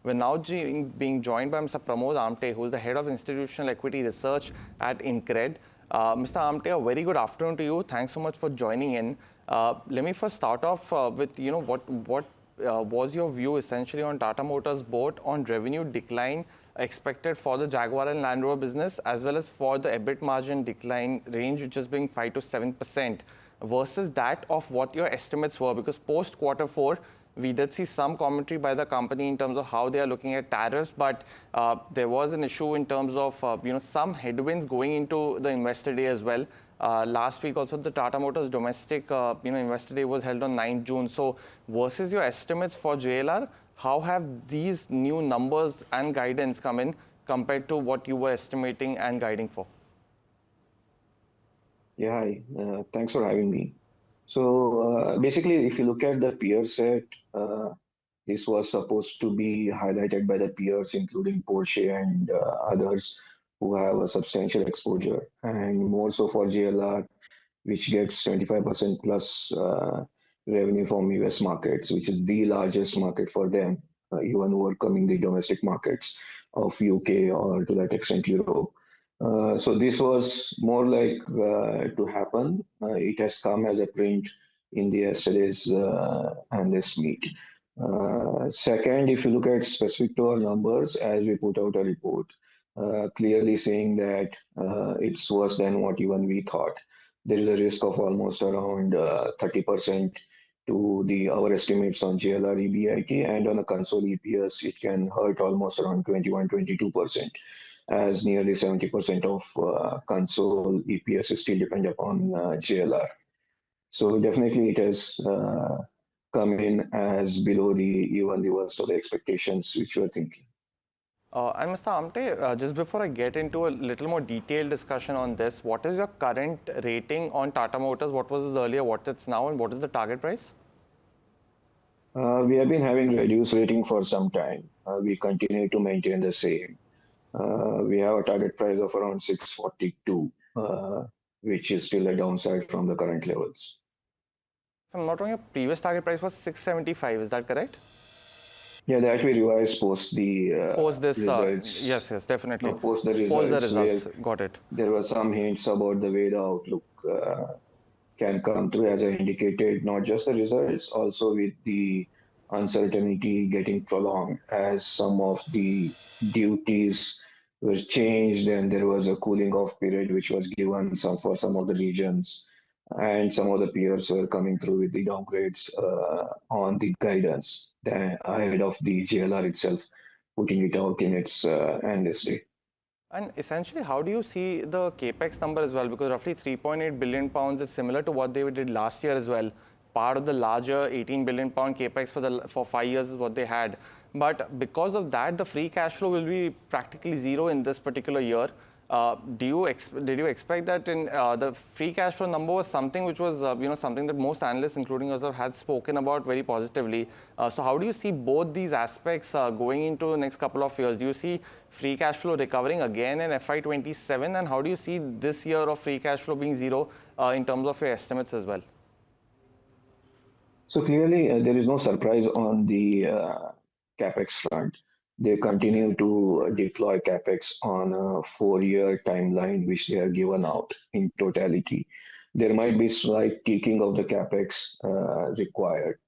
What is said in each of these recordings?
We're now being joined by Mr. Pramod Amthe, who is the Head of Institutional Equity Research at Incred. Mr. Amthe, a very good afternoon to you. Thanks so much for joining in. Let me first start off with, what was your view essentially on Tata Motors, both on revenue decline expected for the Jaguar and Land Rover business, as well as for the EBIT margin decline range, which is being 5 to 7%, versus that of what your estimates were? Because post quarter 4, we did see some commentary by the company in terms of how they are looking at tariffs, but there was an issue in terms of some headwinds going into the investor day as well. Last week also the Tata Motors domestic investor day was held on 9th June. So versus your estimates for JLR, how have these new numbers and guidance come in compared to what you were estimating and guiding for? Yeah, hi. Thanks for having me. So basically, if you look at the peer set, this was supposed to be highlighted by the peers, including Porsche and others who have a substantial exposure, and more so for JLR, which gets 25% plus revenue from US markets, which is the largest market for them, even overcoming the domestic markets of UK or to that extent Europe. So this was more like to happen. It has come as a print in the yesterday's analyst meet. Second, if you look at specific to our numbers, as we put out a report, clearly saying that it's worse than what even we thought. There is a risk of almost around 30% to our estimates on JLR EBIT, and on a console EPS, it can hurt almost around 21-22%, as nearly 70% of console EPS is still dependent upon JLR. So definitely it has come in as below even the worst of the expectations which we were thinking. And Mr. Amthe, just before I get into a little more detailed discussion on this, what is your current rating on Tata Motors? What was it earlier, what it's now, and what is the target price? We have been having reduced rating for some time. We continue to maintain the same. We have a target price of around 642, which is still a downside from the current levels. If I'm not wrong, your previous target price was 675, is that correct? Yeah, that we revised post the results. Yes, definitely. No, post the results. Got it. There were some hints about the way the outlook can come through, as I indicated, not just the results, also with the uncertainty getting prolonged as some of the duties were changed and there was a cooling off period which was given for some of the regions, and some of the peers were coming through with the downgrades on the guidance ahead of the JLR itself putting it out in its analyst day. And essentially, how do you see the capex number as well? Because roughly 3.8 billion pounds is similar to what they did last year as well. Part of the larger 18 billion pound capex for 5 years is what they had. But because of that, the free cash flow will be practically zero in this particular year. Did you expect that in the free cash flow number was something which was something that most analysts, including yourself, had spoken about very positively? So how do you see both these aspects going into the next couple of years? Do you see free cash flow recovering again in FY27, and how do you see this year of free cash flow being zero in terms of your estimates as well? So clearly there is no surprise on the capex front. They continue to deploy capex on a 4-year timeline, which they are given out in totality. There might be slight tweaking of the capex required.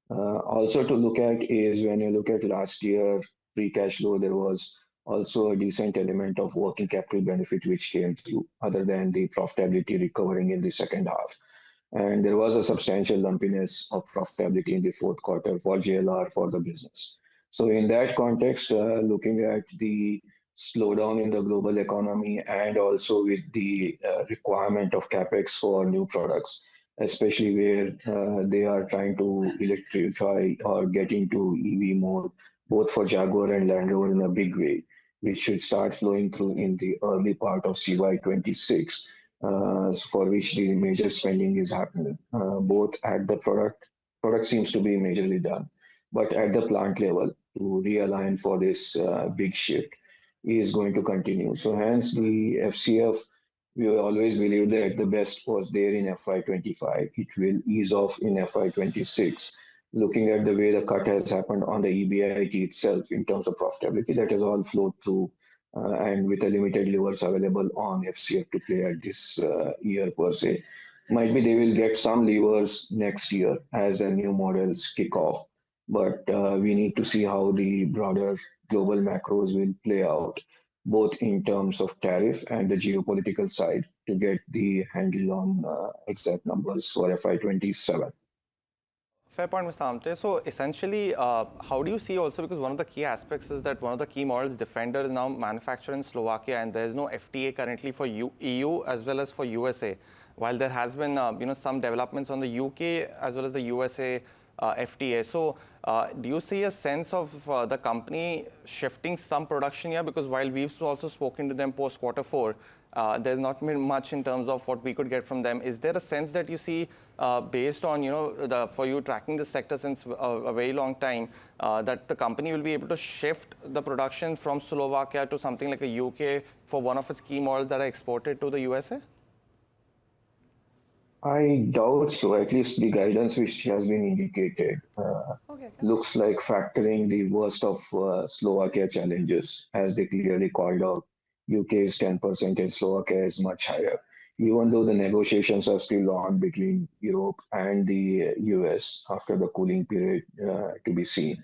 Also to look at is when you look at last year free cash flow, there was also a decent element of working capital benefit which came through, other than the profitability recovering in the second half. And there was a substantial lumpiness of profitability in the fourth quarter for JLR for the business. So in that context, looking at the slowdown in the global economy and also with the requirement of capex for new products, especially where they are trying to electrify or get into EV mode, both for Jaguar and Land Rover in a big way, which should start flowing through in the early part of CY26, for which the major spending is happening, both at the product seems to be majorly done, but at the plant level to realign for this big shift is going to continue. So hence the FCF, we always believed that the best was there in FY25. It will ease off in FY26. looking at the way the cut has happened on the EBIT itself in terms of profitability, that has all flowed through and with a limited levers available on FCF to play at this year per se. Might be they will get some levers next year as the new models kick off, but we need to see how the broader global macros will play out, both in terms of tariff and the geopolitical side, to get the handle on exact numbers for FY27. Fair point, Mr. Amte. So essentially, how do you see also, because one of the key aspects is that one of the key models, Defender, is now manufactured in Slovakia, and there is no FTA currently for EU as well as for USA. While there has been some developments on the UK as well as the USA FTA. So do you see a sense of the company shifting some production here? Because while we've also spoken to them post Q4, there's not been much in terms of what we could get from them. Is there a sense that you see, based on for you tracking the sector since a very long time, that the company will be able to shift the production from Slovakia to something like a UK for one of its key models that are exported to the USA? I doubt so. At least the guidance which has been indicated Okay. looks like factoring the worst of Slovakia challenges, as they clearly called out. UK is 10% and Slovakia is much higher. Even though the negotiations are still on between Europe and the US after the cooling period to be seen.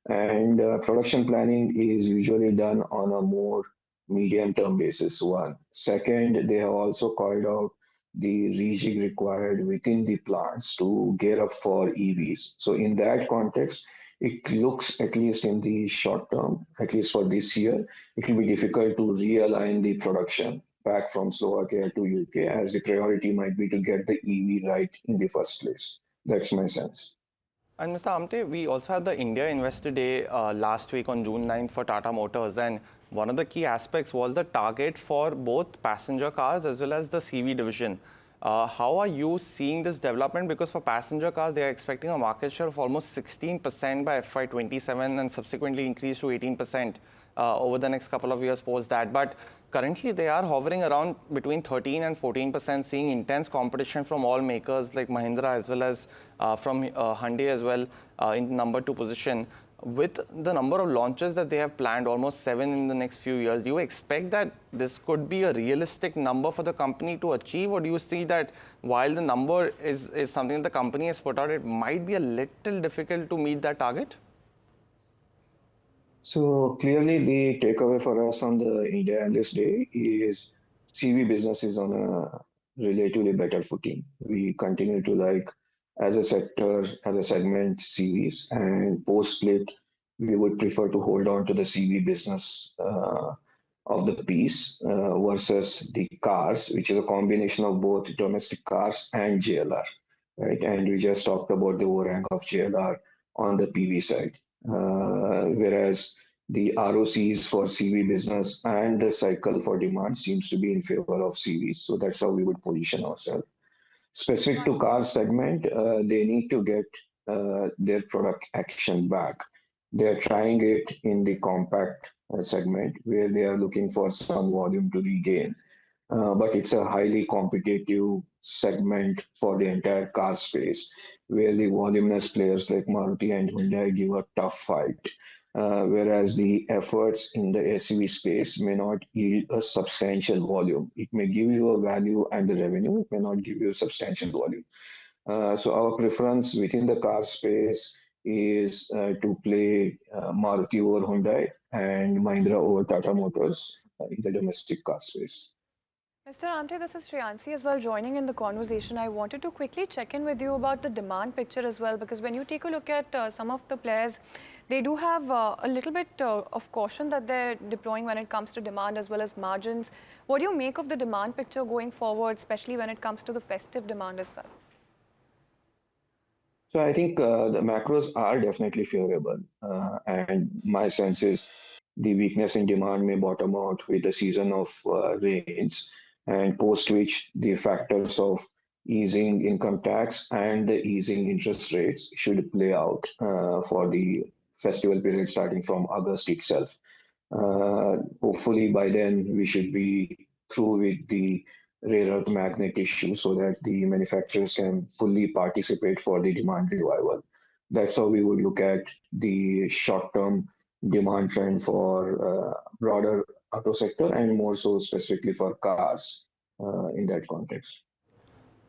And production planning is usually done on a more medium term basis. One. Second, they have also called out the rejig required within the plants to gear up for EVs. So, in that context, it looks, at least in the short term, at least for this year, it will be difficult to realign the production back from Slovakia to UK, as the priority might be to get the EV right in the first place. That's my sense. And Mr. Amte, we also had the India Investor Day last week on June 9th for Tata Motors, and one of the key aspects was the target for both passenger cars as well as the CV division. How are you seeing this development? Because for passenger cars, they are expecting a market share of almost 16% by FY27 and subsequently increase to 18% over the next couple of years post that. But currently, they are hovering around between 13 and 14%, seeing intense competition from all makers like Mahindra as well as from Hyundai as well in number 2 position. With the number of launches that they have planned, almost 7 in the next few years, do you expect that this could be a realistic number for the company to achieve? Or do you see that while the number is something the company has put out, it might be a little difficult to meet that target? So clearly, the takeaway for us on the India Analyst Day is CV business is on a relatively better footing. We continue to like, as a sector, as a segment, CVs, and post split, we would prefer to hold on to the CV business of the piece versus the cars, which is a combination of both domestic cars and JLR, right? And we just talked about the overhang of JLR on the PV side. Whereas the ROCs for CV business and the cycle for demand seems to be in favor of CVs. So that's how we would position ourselves. Specific to car segment, they need to get their product action back. They're trying it in the compact segment where they are looking for some volume to regain. But it's a highly competitive segment for the entire car space, where the voluminous players like Maruti and Hyundai give a tough fight. Whereas the efforts in the SUV space may not yield a substantial volume. It may give you a value and the revenue, it may not give you a substantial volume. So our preference within the car space is to play Maruti over Hyundai and Mahindra over Tata Motors in the domestic car space. Mr. Amte, this is Shreyansi as well joining in the conversation. I wanted to quickly check in with you about the demand picture as well, because when you take a look at some of the players, they do have a little bit of caution that they're deploying when it comes to demand as well as margins. What do you make of the demand picture going forward, especially when it comes to the festive demand as well? So I think the macros are definitely favorable, and my sense is the weakness in demand may bottom out with the season of rains, and post which the factors of easing income tax and the easing interest rates should play out for the festival period starting from August itself. Hopefully by then we should be through with the rare earth magnet issue so that the manufacturers can fully participate for the demand revival. That's how we would look at the short-term demand trend for broader auto sector and more so specifically for cars in that context.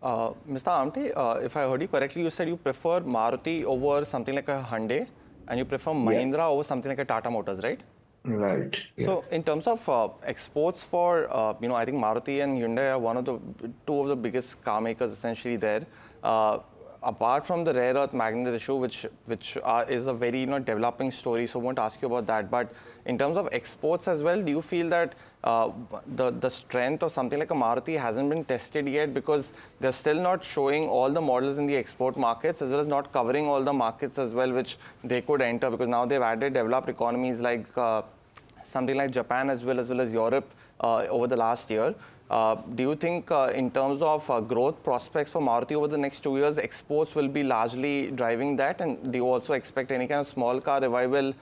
Mr. Amte, if I heard you correctly, you said you prefer Maruti over something like a Hyundai, and you prefer Yeah, Mahindra over something like a Tata Motors, right? right. Yeah. So in terms of exports for, I think Maruti and Hyundai are two of the biggest car makers essentially there. Uh, Apart from the rare earth magnet issue, which is a very developing story, so I won't ask you about that. But in terms of exports as well, do you feel that the strength of something like a Maruti hasn't been tested yet because they're still not showing all the models in the export markets as well as not covering all the markets as well, which they could enter because now they've added developed economies like something like Japan as well as Europe over the last year. Do you think in terms of growth prospects for Maruti over the next 2 years, exports will be largely driving that? And do you also expect any kind of small car revival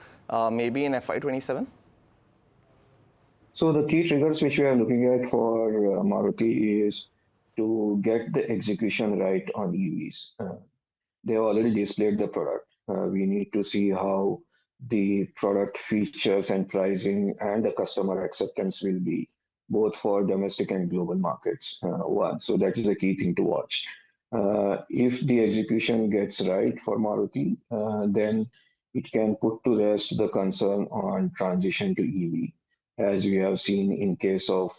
maybe in FY27? So the key triggers which we are looking at for Maruti is to get the execution right on EVs. They have already displayed the product. We need to see how the product features and pricing and the customer acceptance will be, both for domestic and global markets. One, so that is a key thing to watch. If the execution gets right for Maruti, then it can put to rest the concern on transition to EV, as we have seen in case of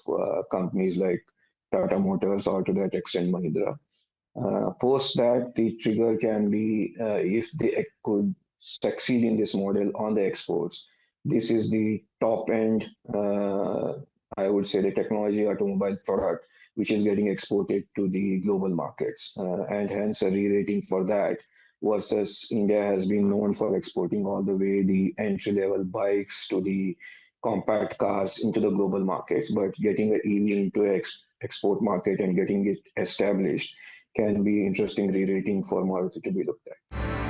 companies like Tata Motors or to that extent Mahindra. Post that, the trigger can be if they could succeed in this model on the exports. This is the top end, I would say, the technology automobile product which is getting exported to the global markets, and hence a re-rating for that. Versus India has been known for exporting all the way the entry level bikes to the compact cars into the global markets, but getting an EV into export market and getting it established can be interesting re-rating for Maruti to be looked at.